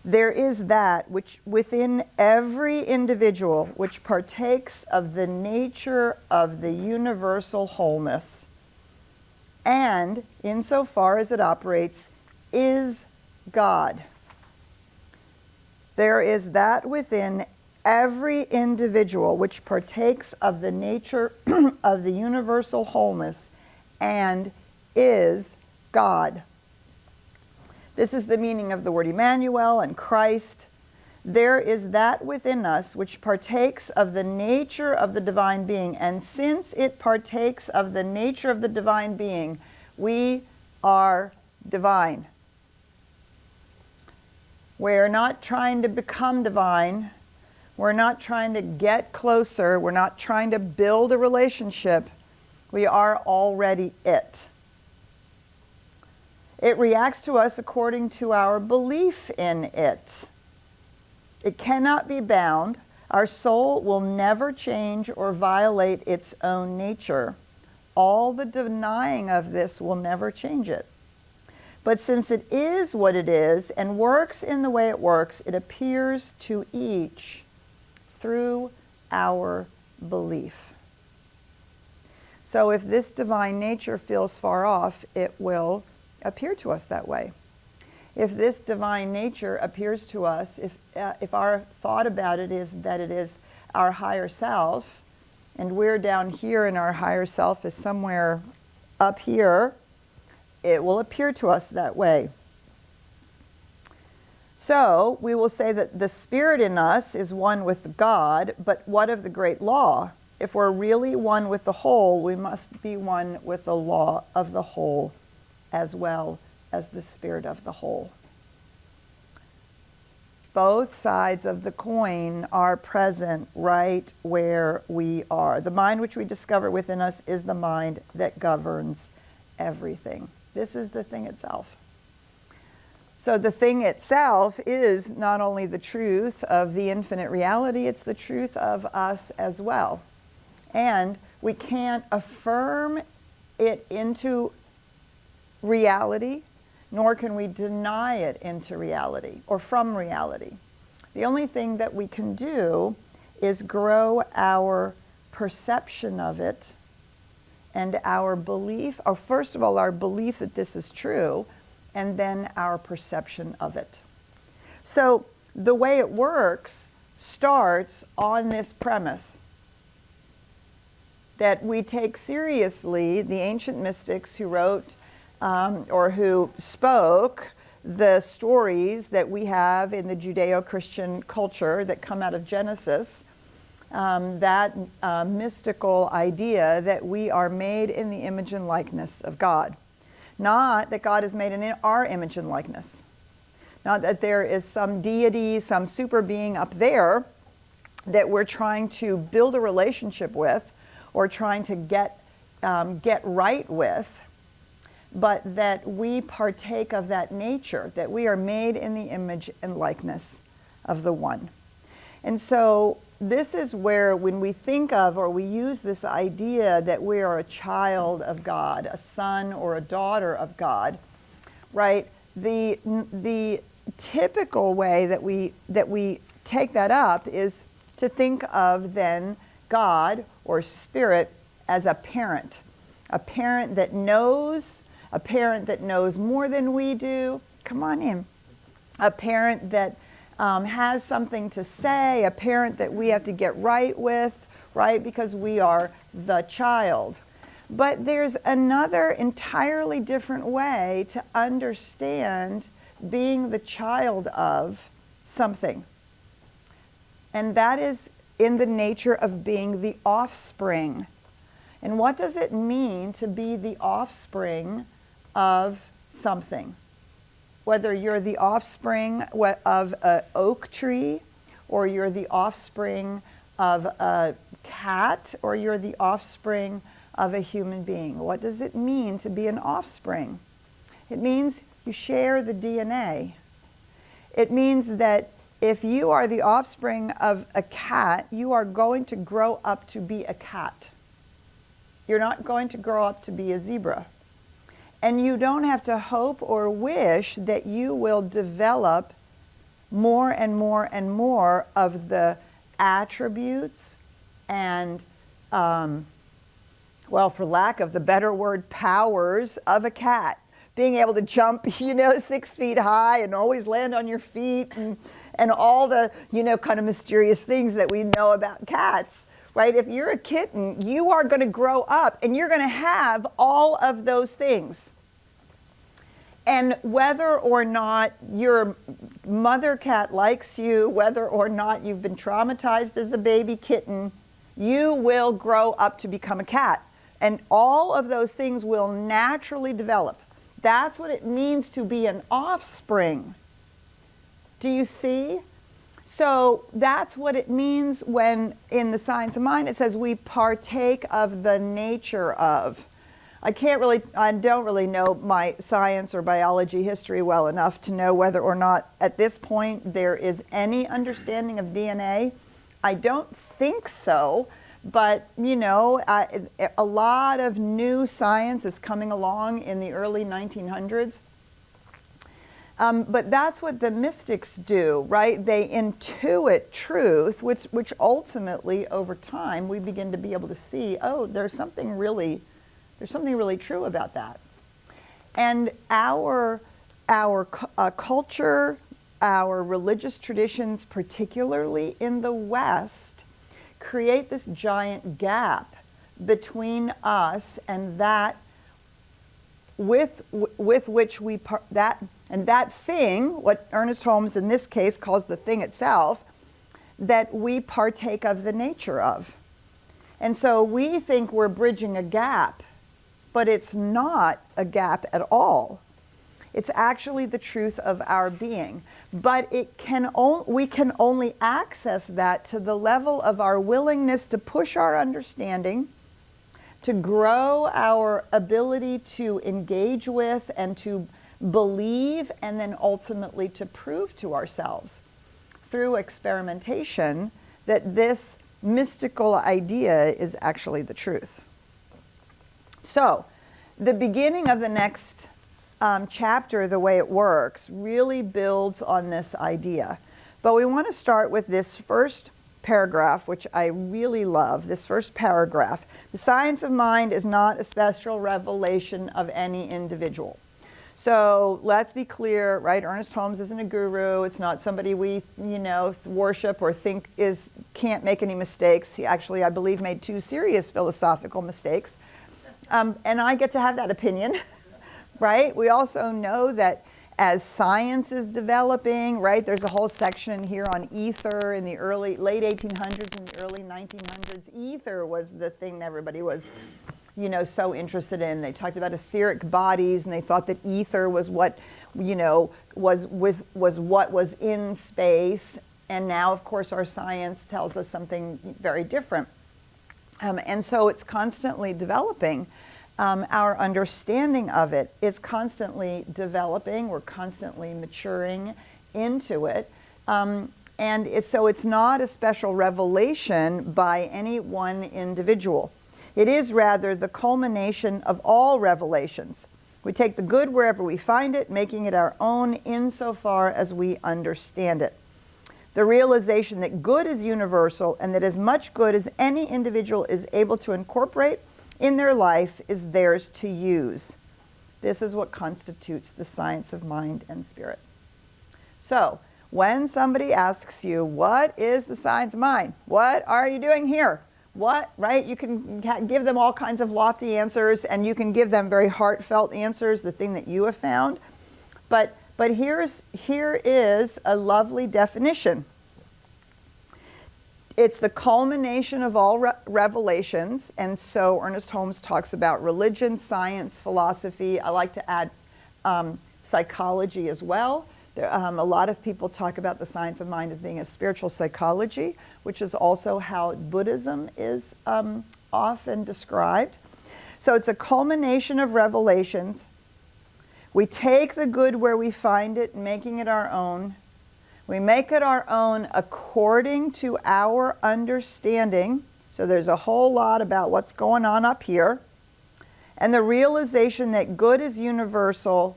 There is that which within every individual which partakes of the nature of the universal wholeness, and insofar as it operates, is God. There is that within every individual which partakes of the nature of the universal wholeness and is God. This is the meaning of the word Emmanuel and Christ. There is that within us which partakes of the nature of the divine being, and since it partakes of the nature of the divine being, we are divine. We're not trying to become divine. We're not trying to get closer. We're not trying to build a relationship. We are already it. It reacts to us according to our belief in it. It cannot be bound. Our soul will never change or violate its own nature. All the denying of this will never change it. But since it is what it is and works in the way it works, it appears to each through our belief. So if this divine nature feels far off, it will appear to us that way. If this divine nature appears to us, if our thought about it is that it is our higher self, and we're down here and our higher self is somewhere up here, it will appear to us that way. So we will say that the spirit in us is one with God, but what of the great law? If we're really one with the whole, we must be one with the law of the whole as well as the spirit of the whole. Both sides of the coin are present right where we are. The mind which we discover within us is the mind that governs everything. This is the thing itself. So the thing itself is not only the truth of the infinite reality, it's the truth of us as well. And we can't affirm it into reality, nor can we deny it into reality or from reality. The only thing that we can do is grow our perception of it and our belief, or first of all, our belief that this is true, and then our perception of it. So the way it works starts on this premise that we take seriously the ancient mystics who wrote or who spoke the stories that we have in the Judeo-Christian culture that come out of Genesis, that mystical idea that we are made in the image and likeness of God. Not that God is made in our image and likeness. Not that there is some deity, some super being up there that we're trying to build a relationship with or trying to get right with, but that we partake of that nature, that we are made in the image and likeness of the One. And so this is where, when we think of or we use this idea that we are a child of God, a son or a daughter of God, right? The typical way that we take that up is to think of then God or Spirit as a parent that knows, a parent that knows more than we do. Come on in. A parent that has something to say, a parent that we have to get right with, right? Because we are the child. But there's another entirely different way to understand being the child of something. And that is in the nature of being the offspring. And what does it mean to be the offspring of something? Whether you're the offspring of an oak tree, or you're the offspring of a cat, or you're the offspring of a human being. What does it mean to be an offspring? It means you share the DNA. It means that if you are the offspring of a cat, you are going to grow up to be a cat. You're not going to grow up to be a zebra. And you don't have to hope or wish that you will develop more and more and more of the attributes and, well, for lack of the better word, powers of a cat. Being able to jump, 6 feet high and always land on your feet and all the, kind of mysterious things that we know about cats, right? If you're a kitten, you are going to grow up and you're going to have all of those things. And whether or not your mother cat likes you, whether or not you've been traumatized as a baby kitten, you will grow up to become a cat. And all of those things will naturally develop. That's what it means to be an offspring. Do you see? So that's what it means when in the Science of Mind it says we partake of the nature of. I don't really know my science or biology history well enough to know whether or not at this point there is any understanding of DNA. I don't think so. But, a lot of new science is coming along in the early 1900s. But that's what the mystics do, right? They intuit truth, which ultimately, over time, we begin to be able to see, oh, there's something really true about that. And our culture, our religious traditions, particularly in the West, create this giant gap between us and that with which that thing, what Ernest Holmes in this case calls the thing itself, that we partake of the nature of. And so we think we're bridging a gap, but it's not a gap at all. It's actually the truth of our being. But we can only access that to the level of our willingness to push our understanding, to grow our ability to engage with and to believe, and then ultimately to prove to ourselves through experimentation that this mystical idea is actually the truth. So, the beginning of the next chapter, the way it works, really builds on this idea. But we want to start with this first paragraph, which I really love, this first paragraph. The science of mind is not a special revelation of any individual. So let's be clear, right? Ernest Holmes isn't a guru. It's not somebody we, worship or think can't make any mistakes. He actually, I believe, made 2 serious philosophical mistakes. And I get to have that opinion. Right? We also know that as science is developing, right, there's a whole section here on ether in the late 1800s and the early 1900s. Ether was the thing that everybody was, so interested in. They talked about etheric bodies, and they thought that ether was what, was what was in space. And now, of course, our science tells us something very different. And so it's constantly developing. Our understanding of it is constantly developing. We're constantly maturing into it. So it's not a special revelation by any one individual. It is rather the culmination of all revelations. We take the good wherever we find it, making it our own insofar as we understand it. The realization that good is universal and that as much good as any individual is able to incorporate in their life is theirs to use. This is what constitutes the science of mind and spirit. So, when somebody asks you, what is the science of mind? What are you doing here? What, right? You can give them all kinds of lofty answers, and you can give them very heartfelt answers, the thing that you have found. But here is a lovely definition. It's the culmination of all revelations, and so Ernest Holmes talks about religion, science, philosophy. I like to add psychology as well. A lot of people talk about the science of mind as being a spiritual psychology, which is also how Buddhism is often described. So it's a culmination of revelations. We take the good where we find it, making it our own. We make it our own according to our understanding. So there's a whole lot about what's going on up here. And the realization that good is universal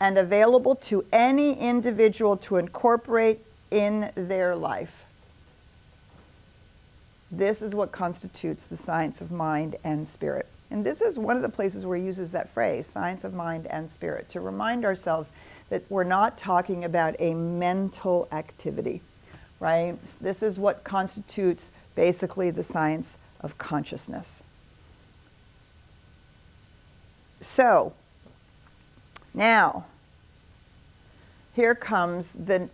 and available to any individual to incorporate in their life. This is what constitutes the science of mind and spirit. And this is one of the places where he uses that phrase, science of mind and spirit, to remind ourselves that we're not talking about a mental activity, right? This is what constitutes basically the science of consciousness. So, now, here comes the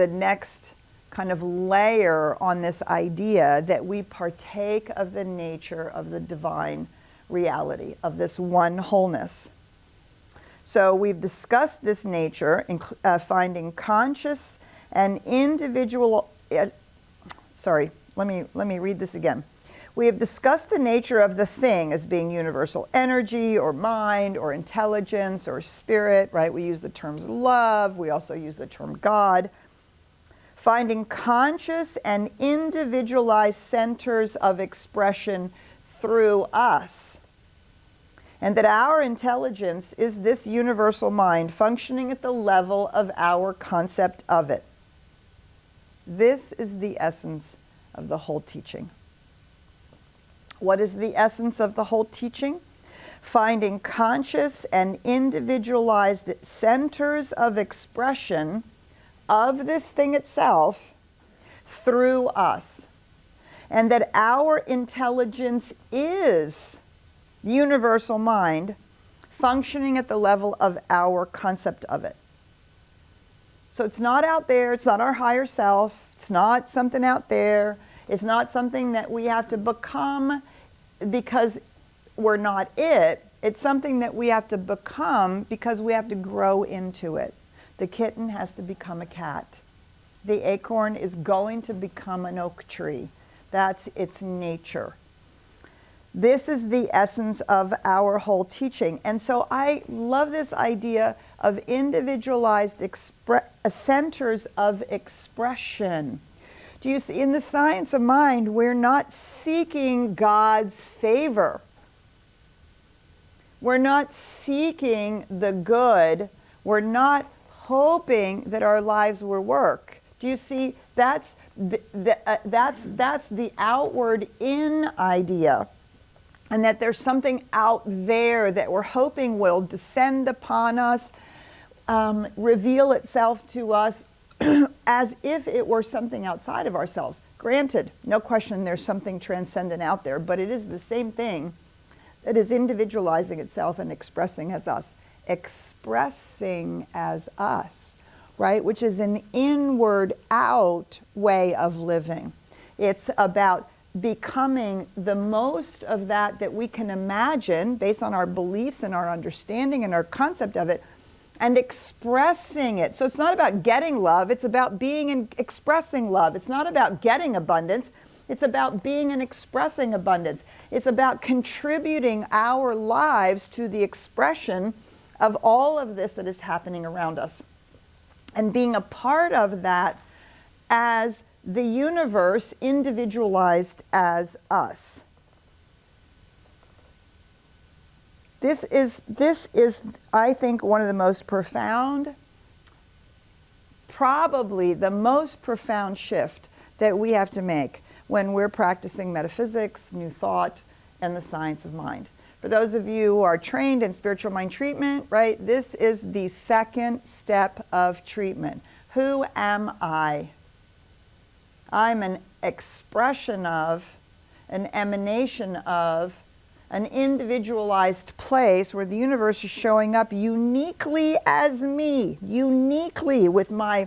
next kind of layer on this idea that we partake of the nature of the divine reality, of this one wholeness. So we've discussed this nature, finding conscious and individual, let me read this again. We have discussed the nature of the thing as being universal energy or mind or intelligence or spirit, right? We use the terms love. We also use the term God. Finding conscious and individualized centers of expression through us. And that our intelligence is this universal mind functioning at the level of our concept of it. This is the essence of the whole teaching. What is the essence of the whole teaching? Finding conscious and individualized centers of expression of this thing itself through us. And that our intelligence is the universal mind functioning at the level of our concept of it. So it's not out there, it's not our higher self, it's not something out there, it's not something that we have to become because we're not it. It's something that we have to become because we have to grow into it. The kitten has to become a cat. The acorn is going to become an oak tree. That's its nature. This is the essence of our whole teaching. And so I love this idea of individualized centers of expression. Do you see, in the science of mind, we're not seeking God's favor. We're not seeking the good. We're not hoping that our lives will work. Do you see? That's the outward in idea. And that there's something out there that we're hoping will descend upon us, reveal itself to us as if it were something outside of ourselves. Granted, no question there's something transcendent out there, but it is the same thing that is individualizing itself and expressing as us. Expressing as us, right? Which is an inward out way of living. It's about becoming the most of that we can imagine based on our beliefs and our understanding and our concept of it, and expressing it. So it's not about getting love, it's about being and expressing love. It's not about getting abundance, it's about being and expressing abundance. It's about contributing our lives to the expression of all of this that is happening around us. And being a part of that as the universe individualized as us. This is, I think, one of the most profound, probably the most profound shift that we have to make when we're practicing metaphysics, new thought, and the science of mind. For those of you who are trained in spiritual mind treatment, right, this is the second step of treatment. Who am I? I'm an expression of, an emanation of, an individualized place where the universe is showing up uniquely as me, uniquely with my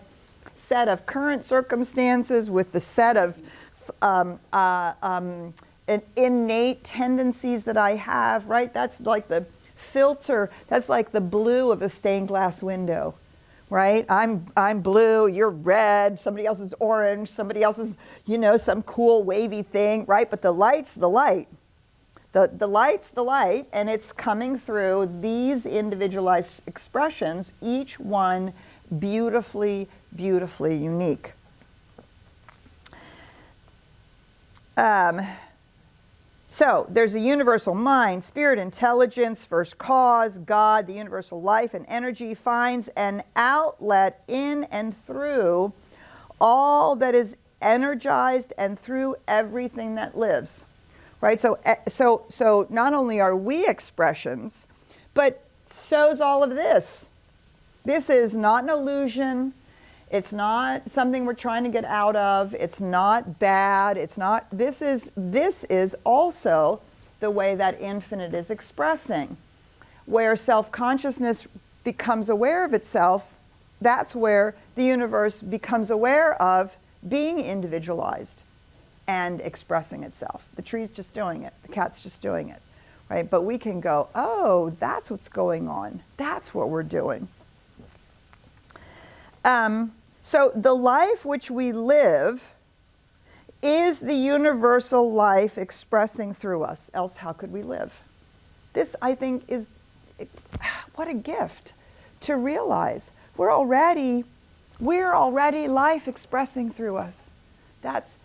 set of current circumstances, with the set of innate tendencies that I have, right? That's like the filter, that's like the blue of a stained glass window, right? I'm blue, you're red, somebody else is orange, somebody else is, some cool wavy thing, right? But the light's the light. The light's the light, and it's coming through these individualized expressions, each one beautifully, beautifully unique. So there's a universal mind, spirit, intelligence, first cause, God, the universal life and energy finds an outlet in and through all that is energized and through everything that lives. Right? So not only are we expressions, but so's all of this. This is not an illusion. It's not something we're trying to get out of. It's not bad. It's not, this is also the way that infinite is expressing. Where self-consciousness becomes aware of itself, that's where the universe becomes aware of being individualized and expressing itself. The tree's just doing it. The cat's just doing it. Right? But we can go, oh, that's what's going on. That's what we're doing. So the life which we live is the universal life expressing through us. Else how could we live? This, I think, is, what a gift to realize. We're already life expressing through us. That's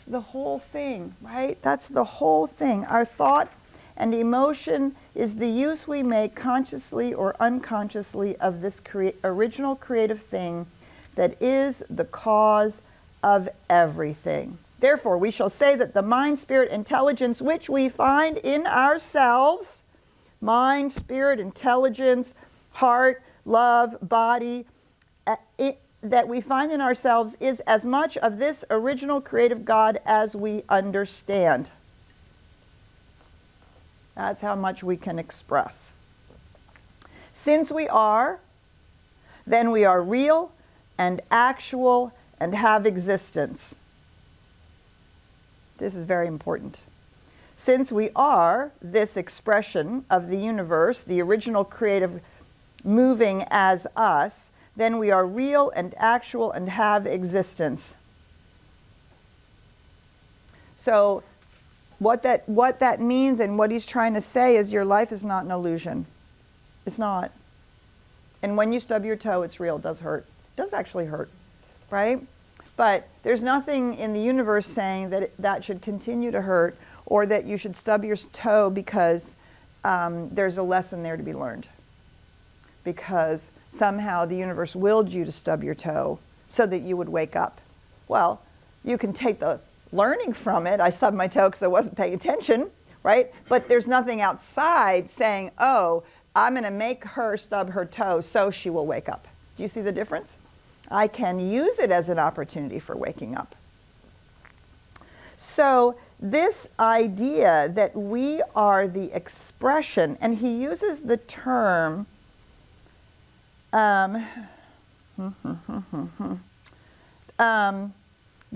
the whole thing, right? That's the whole thing. Our thought and emotion is the use we make consciously or unconsciously of this original creative thing that is the cause of everything. Therefore, we shall say that the mind, spirit, intelligence, which we find in ourselves, mind, spirit, intelligence, heart, love, body, that we find in ourselves is as much of this original creative God as we understand. That's how much we can express. Since we are, then we are real and actual and have existence. This is very important. Since we are this expression of the universe, the original creative moving as us, then we are real and actual and have existence. So what that means and what he's trying to say is your life is not an illusion. It's not. And when you stub your toe, it's real. It does hurt. It does actually hurt, right? But there's nothing in the universe saying that that should continue to hurt or that you should stub your toe because there's a lesson there to be learned. Because somehow the universe willed you to stub your toe so that you would wake up. Well, you can take the learning from it. I stubbed my toe because I wasn't paying attention, right? But there's nothing outside saying, oh, I'm going to make her stub her toe so she will wake up. Do you see the difference? I can use it as an opportunity for waking up. So this idea that we are the expression, and he uses the term we're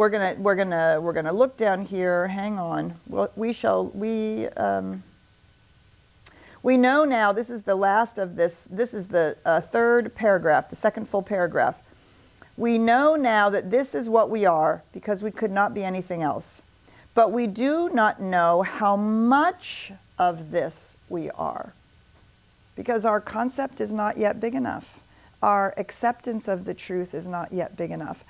gonna look down here. Hang on. Well, we know now. This is the last of this. This is the third paragraph, the second full paragraph. We know now that this is what we are because we could not be anything else. But we do not know how much of this we are because our concept is not yet big enough. Our acceptance of the truth is not yet big enough.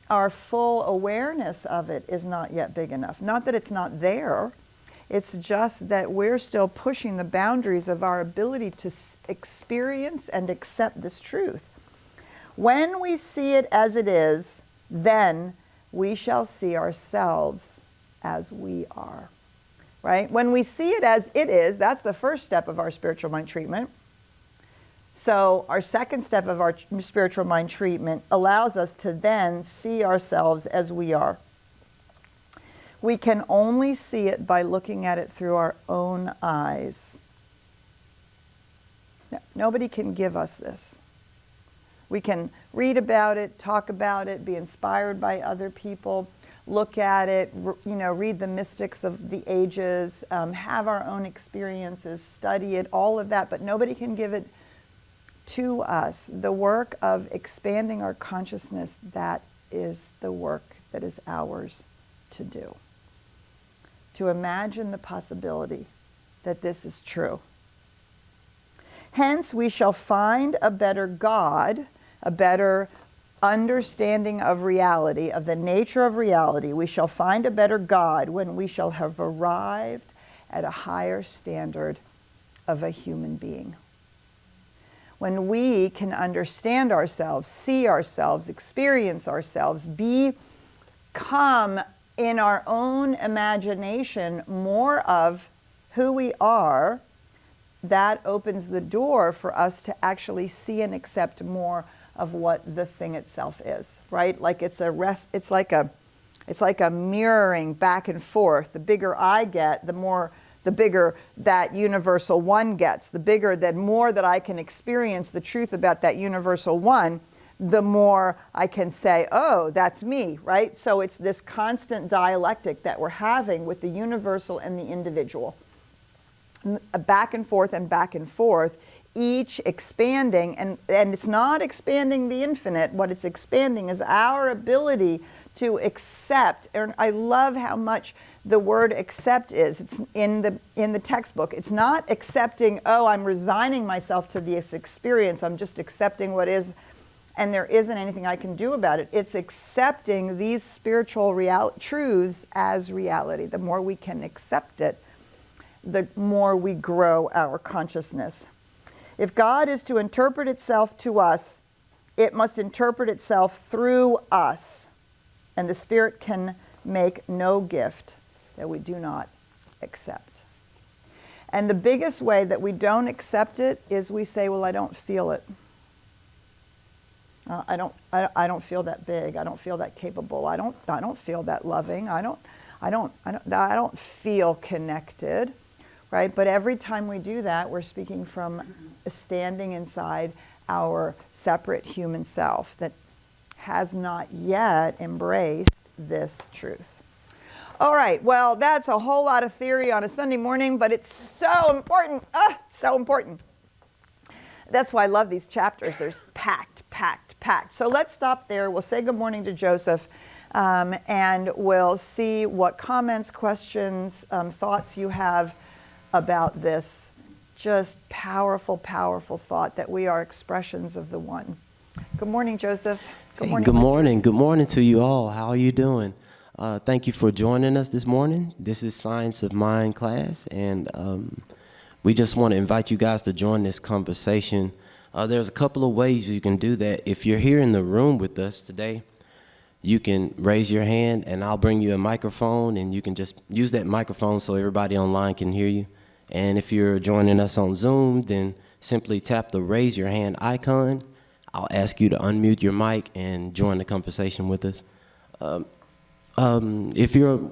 Our full awareness of it is not yet big enough. Not that it's not there. It's just that we're still pushing the boundaries of our ability to experience and accept this truth. When we see it as it is, then we shall see ourselves as we are. Right? When we see it as it is, that's the first step of our spiritual mind treatment. So our second step of our spiritual mind treatment allows us to then see ourselves as we are. We can only see it by looking at it through our own eyes. Nobody can give us this. We can read about it, talk about it, be inspired by other people, look at it, read the mystics of the ages, have our own experiences, study it, all of that, but nobody can give it to us. The work of expanding our consciousness, that is the work that is ours to do. To imagine the possibility that this is true. Hence, we shall find a better God, a better understanding of reality, of the nature of reality. We shall find a better God when we shall have arrived at a higher standard of a human being. When we can understand ourselves, see ourselves, experience ourselves, become in our own imagination more of who we are, that opens the door for us to actually see and accept more of what the thing itself is, right? Like it's like a mirroring back and forth. The bigger I get, the bigger that universal one gets. The more that I can experience the truth about that universal one, the more I can say, oh, that's me, right? So it's this constant dialectic that we're having with the universal and the individual. Back and forth, each expanding, and it's not expanding the infinite. What it's expanding is our ability to accept. And I love how much the word accept is. It's in the textbook. It's not accepting, oh, I'm resigning myself to this experience. I'm just accepting what is, and there isn't anything I can do about it. It's accepting these spiritual truths as reality. The more we can accept it, the more we grow our consciousness. If God is to interpret itself to us, it must interpret itself through us. And the Spirit can make no gift that we do not accept. And the biggest way that we don't accept it is we say, well, I don't feel it. I don't feel that big. I don't feel that capable. I don't feel that loving. I don't feel connected. Right? But every time we do that, we're speaking from standing inside our separate human self that has not yet embraced this truth. All right, well, that's a whole lot of theory on a Sunday morning, but it's so important. So important. That's why I love these chapters. There's packed. So let's stop there. We'll say good morning to Joseph, and we'll see what comments, questions, thoughts you have about this just powerful thought that we are expressions of the one. Good morning, Joseph. Good morning. Good morning to you all. How are you doing? Thank you for joining us this morning. This is Science of Mind class, and we just want to invite you guys to join this conversation. There's a couple of ways you can do that. If you're here in the room with us today, you can raise your hand, and I'll bring you a microphone, and you can just use that microphone so everybody online can hear you. And if you're joining us on Zoom, then simply tap the raise your hand icon. I'll ask you to unmute your mic and join the conversation with us. If you're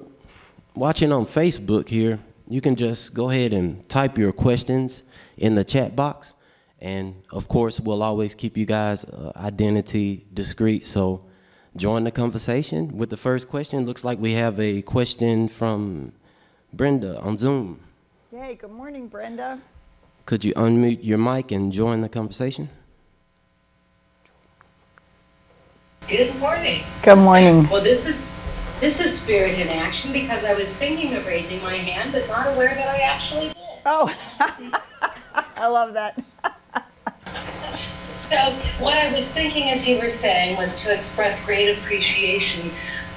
watching on Facebook here, you can just go ahead and type your questions in the chat box. And of course, we'll always keep you guys identity discreet. So join the conversation with the first question. Looks like we have a question from Brenda on Zoom. Yay, good morning, Brenda. Could you unmute your mic and join the conversation? Good morning. Good morning. Well, this is Spirit in action, because I was thinking of raising my hand, but not aware that I actually did. Oh, I love that. So what I was thinking, as you were saying, was to express great appreciation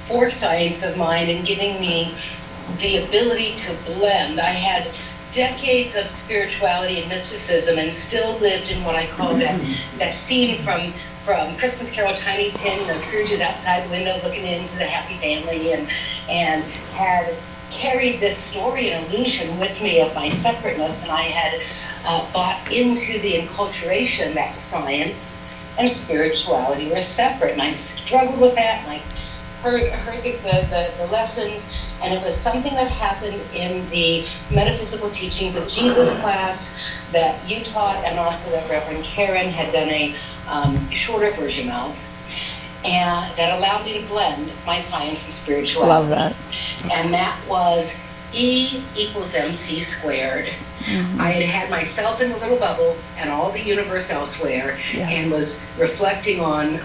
for Science of Mind and giving me the ability to blend. I had decades of spirituality and mysticism and still lived in what I call that scene from Christmas Carol, Tiny Tim, Scrooge is outside the window looking into the happy family, and had carried this story and illusion with me of my separateness, and I had bought into the enculturation that science and spirituality were separate, and I struggled with that, and I heard the lessons, and it was something that happened in the metaphysical teachings of Jesus class that you taught, and also that Reverend Karen had done a shorter version of, and that allowed me to blend my science and spirituality. Love that. And that was E equals MC squared. Mm-hmm. I had myself in a little bubble and all the universe elsewhere, yes, and was reflecting on,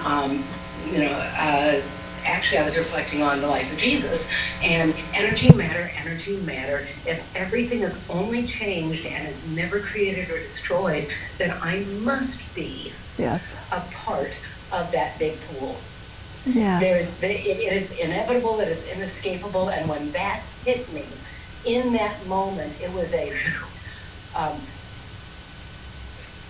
actually I was reflecting on the life of Jesus, and energy, matter. If everything is only changed and is never created or destroyed, then I must be, yes, a part of that big pool. Yes. It is inevitable, it is inescapable, and when that hit me, in that moment, it was a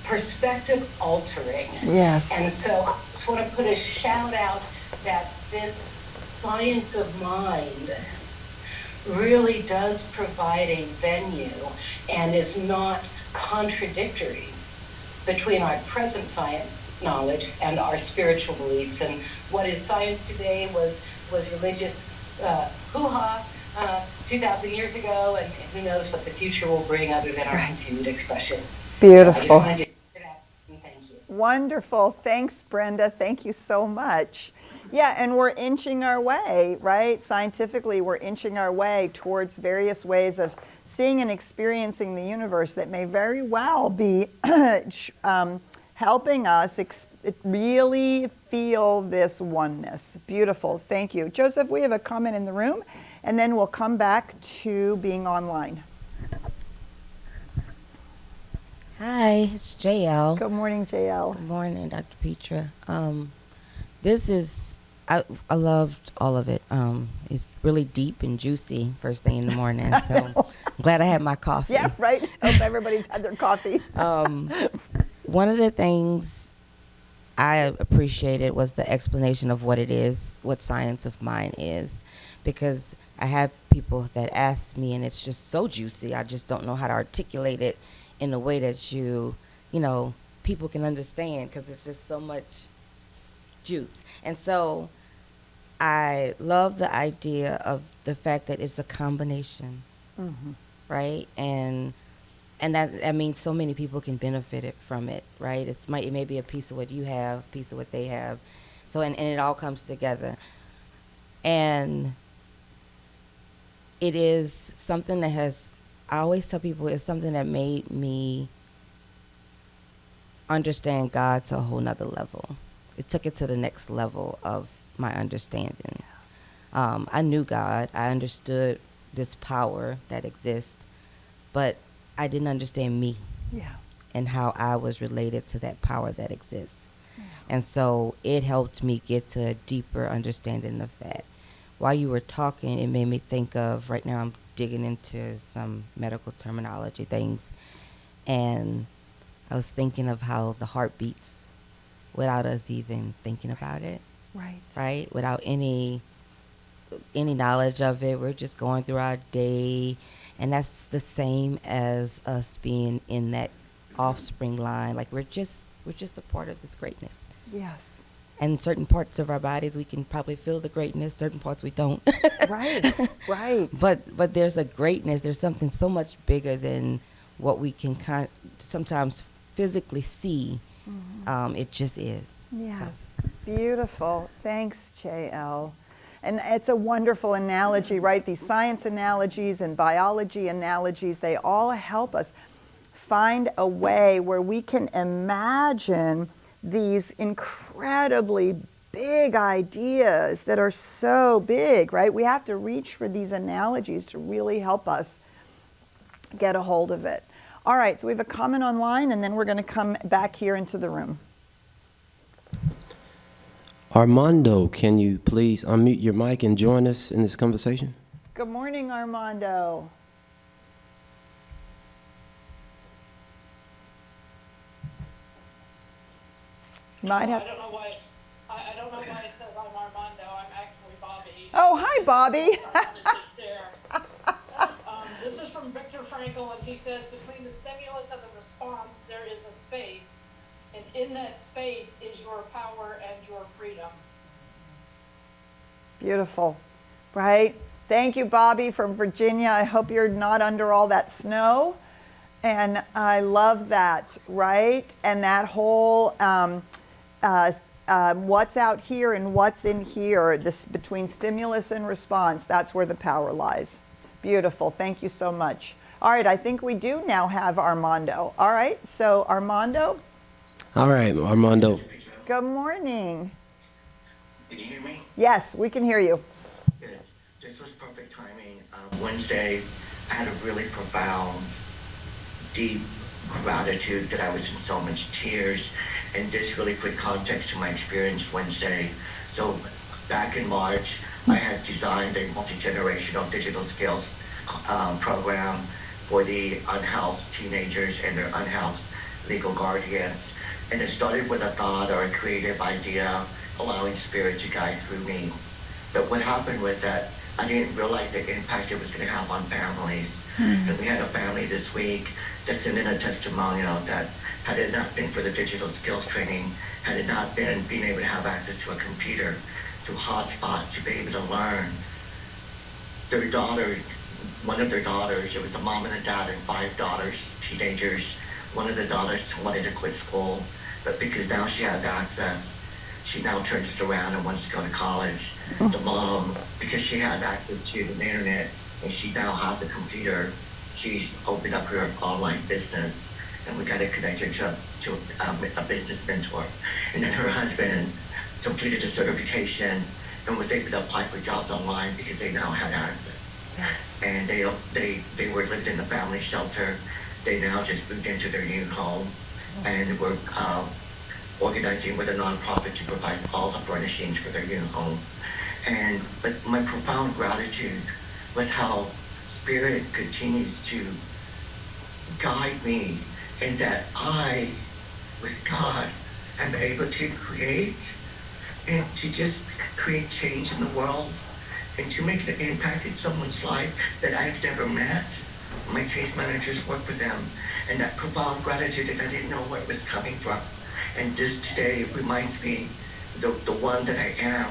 perspective altering. Yes. And so I just want to put a shout out that this science of mind really does provide a venue and is not contradictory between our present science knowledge and our spiritual beliefs. And what is science today was religious hoo-ha 2,000 years ago, and who knows what the future will bring other than our continued expression. Beautiful. So I just wanted to share that, and thank you. Wonderful. Thanks, Brenda. Thank you so much. Yeah, and we're inching our way, right? Scientifically, we're inching our way towards various ways of seeing and experiencing the universe that may very well be helping us really feel this oneness. Beautiful. Thank you. Joseph, we have a comment in the room, and then we'll come back to being online. Hi, it's JL. Good morning, JL. Good morning, Dr. Petra. This is, I loved all of it. It's really deep and juicy first thing in the morning. So I'm glad I had my coffee. Yeah, right. Hope everybody's had their coffee. One of the things I appreciated was the explanation of what it is, what science of mind is, because I have people that ask me, and it's just so juicy. I just don't know how to articulate it in a way that people can understand, because it's just so much juice. And so I love the idea of the fact that it's a combination, right? And that means so many people can benefit from it, right? It may be a piece of what you have, a piece of what they have. So, and it all comes together. And it is something that I always tell people, it's something that made me understand God to a whole nother level. It took it to the next level of my understanding. I knew God. I understood this power that exists, but I didn't understand me and how I was related to that power that exists. And so it helped me get to a deeper understanding of that. While you were talking, it made me think of, right now I'm digging into some medical terminology things, and I was thinking of how the heart beats without us even thinking about it. Right? Without any knowledge of it. We're just going through our day, and that's the same as us being in that offspring line. Like we're just a part of this greatness. Yes. And certain parts of our bodies, we can probably feel the greatness. Certain parts we don't. Right. But there's a greatness. There's something so much bigger than what we can sometimes physically see. It just is. Yes. So. Beautiful. Thanks, JL. And it's a wonderful analogy, right? These science analogies and biology analogies, they all help us find a way where we can imagine these incredibly big ideas that are so big, right? We have to reach for these analogies to really help us get a hold of it. All right, so we have a comment online, and then we're going to come back here into the room. Armando, can you please unmute your mic and join us in this conversation? Good morning, Armando. I don't know why it says I'm Armando. I'm actually Bobby. Oh, hi, Bobby. This is from Viktor Frankl, and he says, between the stimulus and the response, there is a space, and in that space is your power and your freedom. Beautiful, right? Thank you, Bobby from Virginia. I hope you're not under all that snow. And I love that, right? And that whole what's out here and what's in here, this between stimulus and response, that's where the power lies. Beautiful. Thank you so much. All right, I think we do now have Armando. All right, so Armando. All right, Armando. Good morning. Can you hear me? Yes, we can hear you. Good. This was perfect timing. Wednesday, I had a really profound, deep gratitude that I was in so much tears, and this really put context to my experience Wednesday. So back in March, I had designed a multi-generational digital skills program for the unhoused teenagers and their unhoused legal guardians. And it started with a thought or a creative idea, allowing Spirit to guide through me. But what happened was that I didn't realize the impact it was going to have on families. And we had a family this week that sent in a testimonial that had it not been for the digital skills training, had it not been being able to have access to a computer, to hotspot, to be able to learn, their daughter, one of their daughters, it was a mom and a dad and 5 daughters, teenagers. One of the daughters wanted to quit school, but because now she has access, she now turns it around and wants to go to college. The mom, because she has access to the internet and she now has a computer, she's opened up her online business, and we got to connect her to a business mentor. And then her husband completed a certification and was able to apply for jobs online because they now had access. Yes. And they were living in a family shelter. They now just moved into their new home, and we're organizing with a nonprofit to provide all the furnishings for their new home. But my profound gratitude was how Spirit continues to guide me, and that I, with God, am able to create and to just create change in the world and to make an impact in someone's life that I've never met. My case managers work with them, and that profound gratitude that I didn't know where it was coming from. And this today reminds me the one that I am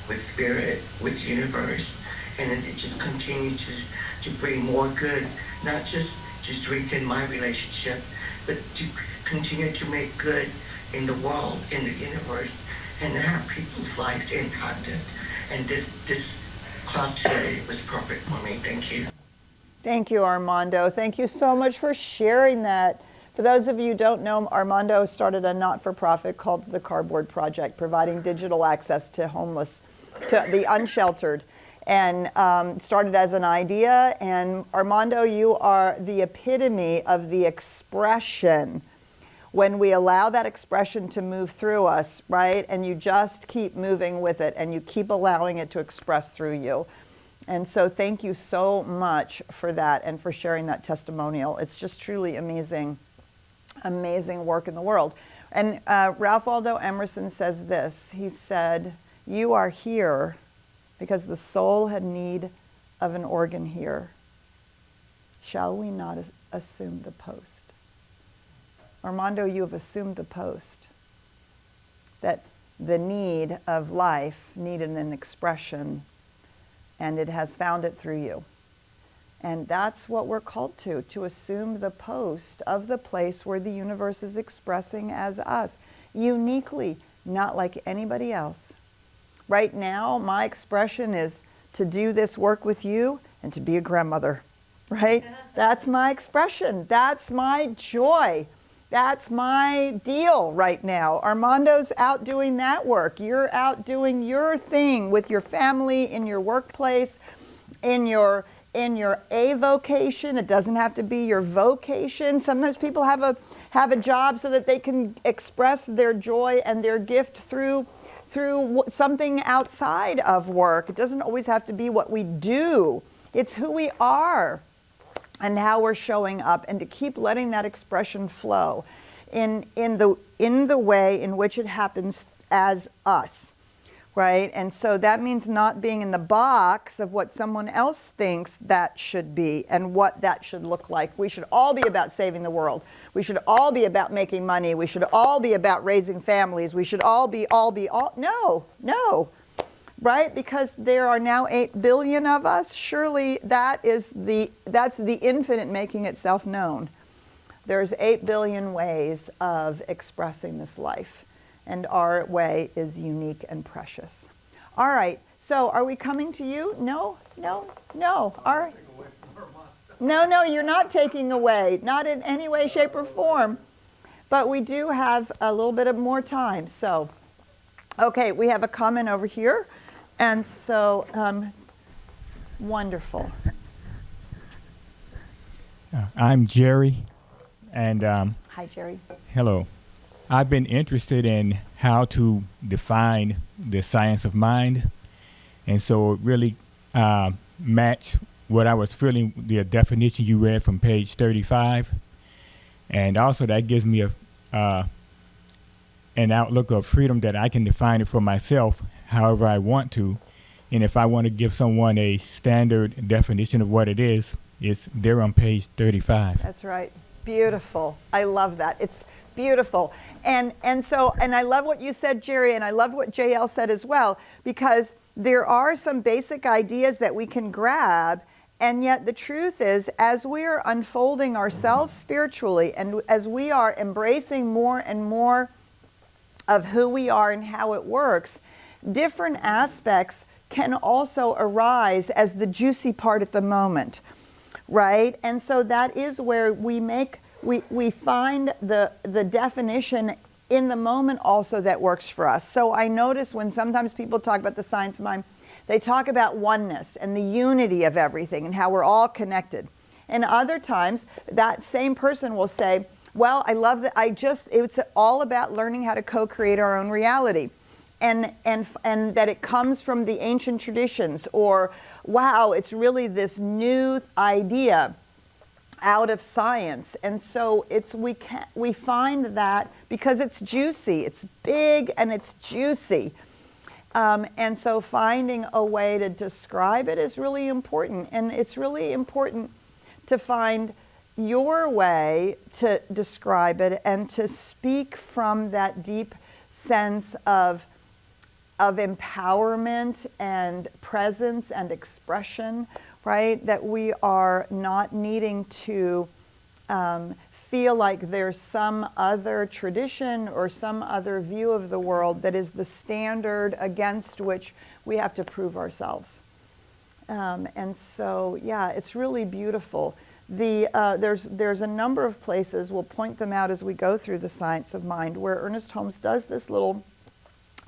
with Spirit, with universe, and it just continues to bring more good, not just to strengthen my relationship, but to continue to make good in the world, in the universe, and to have people's lives impacted. And this class today was perfect for me. Thank you. Thank you, Armando. Thank you so much for sharing that. For those of you who don't know, Armando started a not-for-profit called the Cardboard Project, providing digital access to homeless, to the unsheltered, and started as an idea. And Armando, you are the epitome of the expression. When we allow that expression to move through us, right? And you just keep moving with it and you keep allowing it to express through you. And so thank you so much for that and for sharing that testimonial. It's just truly amazing, amazing work in the world. And Ralph Waldo Emerson says this. He said, "You are here because the soul had need of an organ here. Shall we not assume the post?" Armando, you have assumed the post. That the need of life needed an expression, and it has found it through you. And that's what we're called to assume the post of the place where the universe is expressing as us, uniquely, not like anybody else. Right now, my expression is to do this work with you and to be a grandmother, right? That's my expression. That's my joy. That's my deal right now. Armando's out doing that work. You're out doing your thing with your family, in your workplace, in your avocation. It doesn't have to be your vocation. Sometimes people have a job so that they can express their joy and their gift through something outside of work. It doesn't always have to be what we do. It's who we are and how we're showing up, and to keep letting that expression flow in the way in which it happens as us, right? And so that means not being in the box of what someone else thinks that should be and what that should look like. We should all be about saving the world. We should all be about making money. We should all be about raising families. We should all be. No. Right? Because there are now 8 billion of us. Surely that's the infinite making itself known. There's 8 billion ways of expressing this life, and our way is unique and precious. All right, so are we coming to you? No. All right. No, you're not taking away, not in any way, shape, or form. But we do have a little bit of more time. So, okay, we have a comment over here. And so, wonderful. I'm Jerry, and Hi, Jerry. hello. I've been interested in how to define the science of mind, and so it really matched what I was feeling, the definition you read from page 35. And also that gives me an outlook of freedom that I can define it for myself however I want to. And if I want to give someone a standard definition of what it is, it's there on page 35. That's right. Beautiful. I love that. It's beautiful. And I love what you said, Jerry, and I love what JL said as well, because there are some basic ideas that we can grab, and yet the truth is, as we are unfolding ourselves spiritually, and as we are embracing more and more of who we are and how it works, different aspects can also arise as the juicy part at the moment, right? And so that is where we find the definition in the moment also that works for us. So I notice when sometimes people talk about the science of mind, they talk about oneness and the unity of everything and how we're all connected. And other times that same person will say, well, I love that it's all about learning how to co-create our own reality. And that it comes from the ancient traditions, or wow, it's really this new idea out of science. And so we find that because it's juicy, it's big and it's juicy. And so finding a way to describe it is really important. And it's really important to find your way to describe it and to speak from that deep sense of empowerment and presence and expression, right? That we are not needing to feel like there's some other tradition or some other view of the world that is the standard against which we have to prove ourselves. And so, yeah, it's really beautiful. There's a number of places, we'll point them out as we go through the Science of Mind, where Ernest Holmes does this little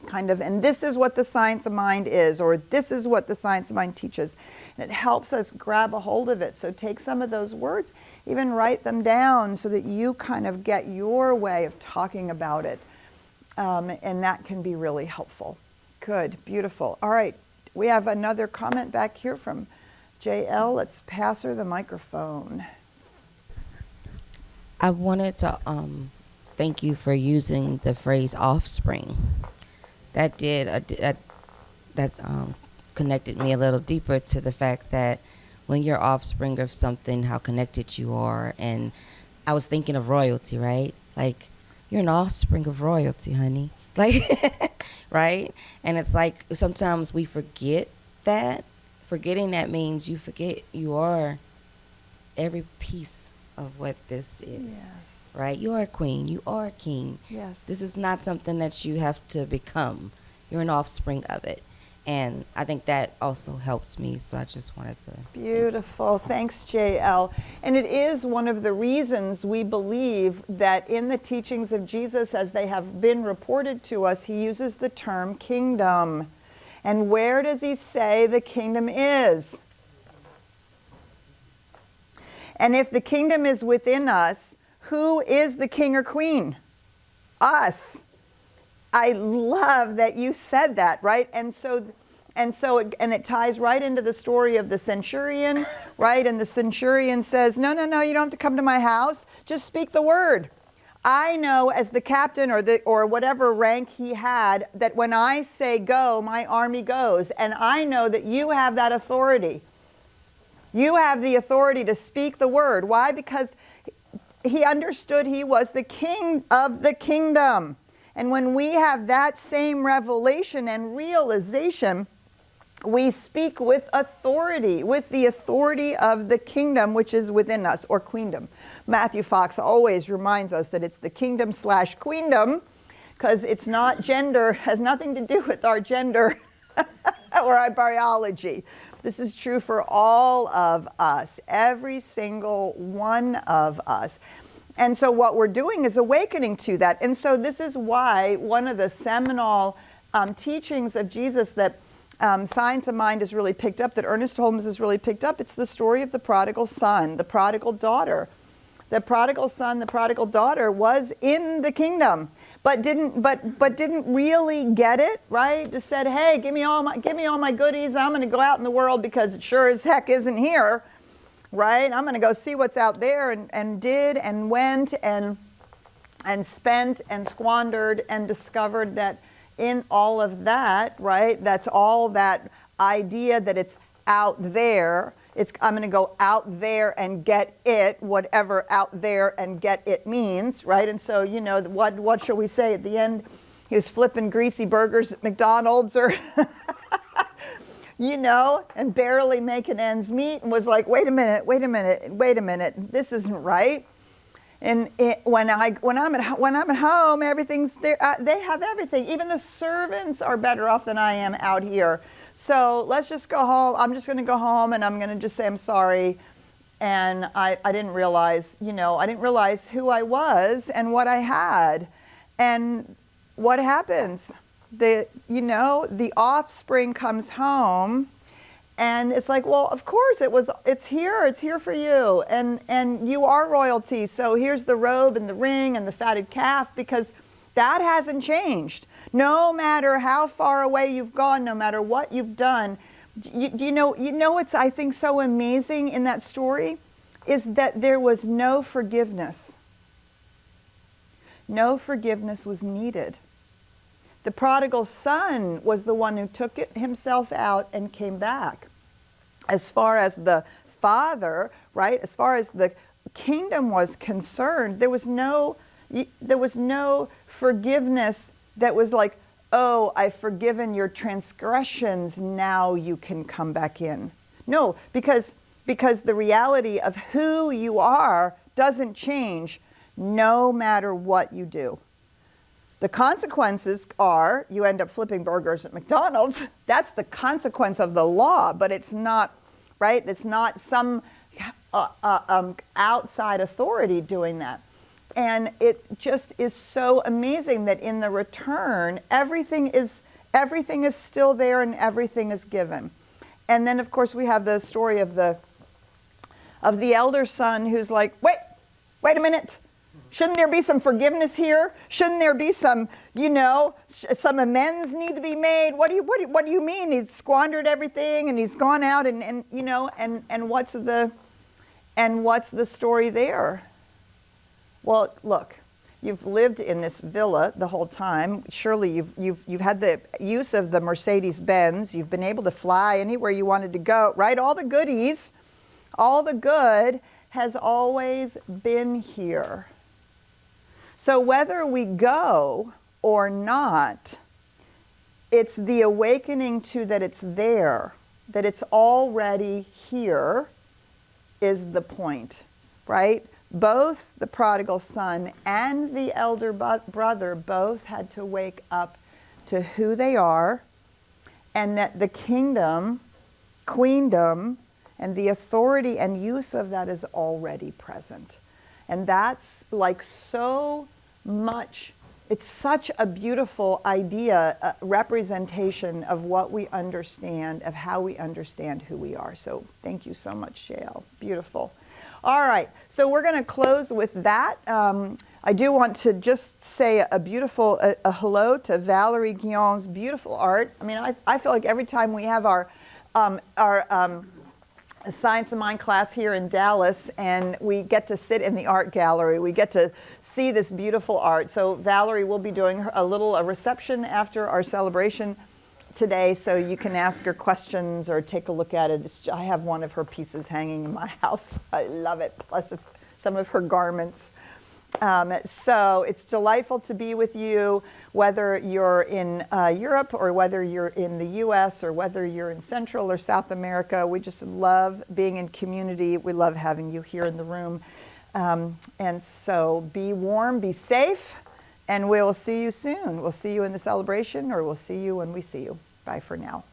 kind of, and this is what the science of mind is, or this is what the science of mind teaches. And it helps us grab a hold of it. So take some of those words, even write them down so that you kind of get your way of talking about it. And that can be really helpful. Good, beautiful. All right, we have another comment back here from JL. Let's pass her the microphone. I wanted to thank you for using the phrase offspring. That connected me a little deeper to the fact that when you're offspring of something, how connected you are. And I was thinking of royalty, right? Like, you're an offspring of royalty, honey. Like, right? And it's like sometimes we forget that. Forgetting that means you forget you are every piece of what this is. Yes. Right? You are a queen. You are a king. Yes. This is not something that you have to become. You're an offspring of it. And I think that also helped me. So I just wanted to. Beautiful. Thanks, JL. And it is one of the reasons we believe that in the teachings of Jesus, as they have been reported to us, he uses the term kingdom. And where does he say the kingdom is? And if the kingdom is within us, who is the king or queen? Us. I love that you said that, right? And it ties right into the story of the centurion, right? And the centurion says, no, you don't have to come to my house. Just speak the word. I know as the captain or whatever rank he had, that when I say go, my army goes. And I know that you have that authority. You have the authority to speak the word. Why? Because he understood he was the king of the kingdom. And when we have that same revelation and realization, we speak with authority, with the authority of the kingdom which is within us, or queendom. Matthew Fox always reminds us that it's the kingdom/queendom, because it's not gender, has nothing to do with our gender or our biology. This is true for all of us, every single one of us. And so what we're doing is awakening to that. And so this is why one of the seminal teachings of Jesus that Science of Mind has really picked up, that Ernest Holmes has really picked up, it's the story of the prodigal son, the prodigal daughter. The prodigal son, the prodigal daughter was in the kingdom, but didn't really get it, right? Just said, hey, give me all my goodies. I'm going to go out in the world because it sure as heck isn't here, right? I'm going to go see what's out there, and did and went and spent and squandered and discovered that in all of that, right? That's all that idea that it's out there. I'm going to go out there and get it, whatever out there and get it means, right? And so, you know, what shall we say at the end? He was flipping greasy burgers at McDonald's, or, you know, and barely making ends meet, and was like, wait a minute, this isn't right. And when I'm at home, everything's there. They have everything. Even the servants are better off than I am out here. So let's just go home. I'm just going to go home, and I'm going to just say I'm sorry. And I didn't realize, you know, I didn't realize who I was and what I had. And what happens? The offspring comes home, and it's like, well, of course it's here for you, and you are royalty. So here's the robe and the ring and the fatted calf, because that hasn't changed. No matter how far away you've gone, no matter what you've done, you know what's, I think, so amazing in that story is that there was no forgiveness. No forgiveness was needed. The prodigal son was the one who took it himself out and came back. As far as the father, right, as far as the kingdom was concerned, there was no forgiveness that was like, oh, I've forgiven your transgressions, now you can come back in. No, because the reality of who you are doesn't change no matter what you do. The consequences are you end up flipping burgers at McDonald's. That's the consequence of the law, but it's not, right? It's not some outside authority doing that. And it just is so amazing that in the return, everything is still there and everything is given. And then, of course, we have the story of the elder son who's like, wait a minute. Shouldn't there be some forgiveness here? Shouldn't there be some, some amends need to be made? What do you mean? He's squandered everything and he's gone out and what's the story there? Well, look, you've lived in this villa the whole time. Surely you've had the use of the Mercedes-Benz. You've been able to fly anywhere you wanted to go, right? All the goodies, all the good has always been here. So whether we go or not, it's the awakening to that it's there, that it's already here is the point, right? Both the prodigal son and the elder brother both had to wake up to who they are, and that the kingdom, queendom, and the authority and use of that is already present. And that's like so much, it's such a beautiful idea, representation of what we understand, of how we understand who we are. So thank you so much, JL. Beautiful. All right, so we're going to close with that. I do want to just say a beautiful hello to Valerie Guillon's beautiful art. I mean, I feel like every time we have our Science of Mind class here in Dallas, and we get to sit in the art gallery. We get to see this beautiful art. So Valerie will be doing a reception after our celebration today, so you can ask her questions or take a look at it. I have one of her pieces hanging in my house. I love it, plus some of her garments. So it's delightful to be with you, whether you're in Europe or whether you're in the US or whether you're in Central or South America. We just love being in community. We love having you here in the room. And so be warm, be safe, and we will see you soon. We'll see you in the celebration, or we'll see you when we see you. Bye for now.